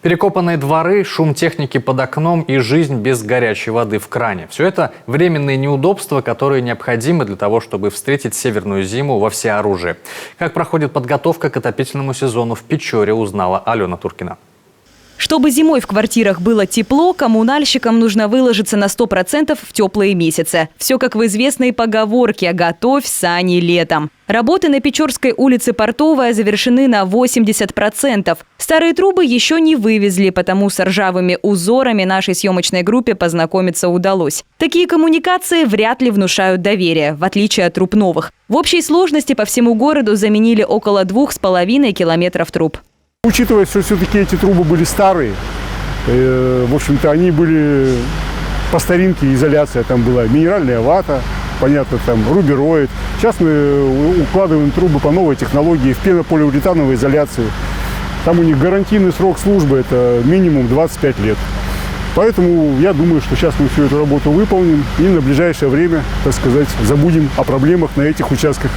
Перекопанные дворы, шум техники под окном и жизнь без горячей воды в кране. Все это временные неудобства, которые необходимы для того, чтобы встретить северную зиму во всеоружии. Как проходит подготовка к отопительному сезону в Печоре, узнала Алена Туркина. Чтобы зимой в квартирах было тепло, коммунальщикам нужно выложиться на 100% в теплые месяцы. Все как в известной поговорке «Готовь сани летом». Работы на Печорской улице Портовая завершены на 80%. Старые трубы еще не вывезли, потому с ржавыми узорами нашей съемочной группе познакомиться удалось. Такие коммуникации вряд ли внушают доверие, в отличие от труб новых. В общей сложности по всему городу заменили около 2,5 километров труб. Учитывая, что все-таки эти трубы были старые, в общем-то, они были по старинке, изоляция там была, минеральная вата, понятно, там рубероид. Сейчас мы укладываем трубы по новой технологии в пенополиуретановой изоляции. Там у них гарантийный срок службы, это минимум 25 лет. Поэтому я думаю, что сейчас мы всю эту работу выполним и на ближайшее время, так сказать, забудем о проблемах на этих участках.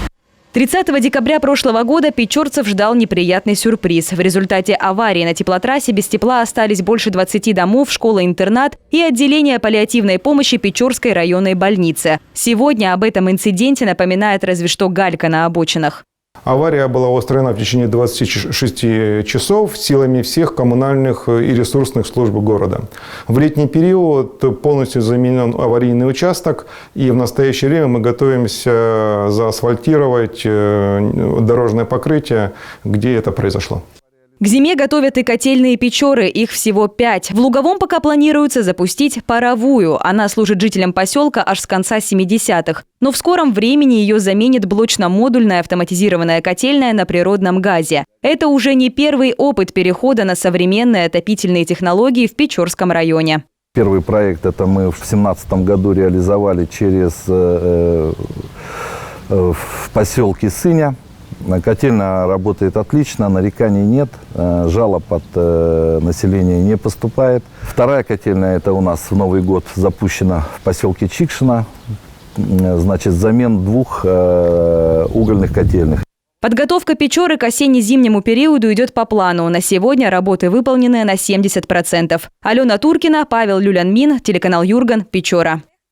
30 декабря прошлого года печорцев ждал неприятный сюрприз. В результате аварии на теплотрассе без тепла остались больше 20 домов, школа-интернат и отделение паллиативной помощи Печорской районной больницы. Сегодня об этом инциденте напоминает разве что галька на обочинах. Авария была устранена в течение 26 часов силами всех коммунальных и ресурсных служб города. В летний период полностью заменен аварийный участок, и в настоящее время мы готовимся заасфальтировать дорожное покрытие, где это произошло. К зиме готовят и котельные Печоры, их всего 5. В Луговом пока планируется запустить паровую. Она служит жителям поселка аж с конца 70-х. Но в скором времени ее заменит блочно-модульная автоматизированная котельная на природном газе. Это уже не первый опыт перехода на современные отопительные технологии в Печорском районе. Первый проект это мы в 2017 году реализовали в поселке Сыня. Котельная работает отлично, нареканий нет, жалоб от населения не поступает. Вторая котельная это у нас в Новый год запущена в поселке Чикшино, значит, взамен 2 угольных котельных. Подготовка Печоры к осенне-зимнему периоду идет по плану. На сегодня работы выполнены на 70%. Алена Туркина, Павел Люлянмин, телеканал Юрган, Печора.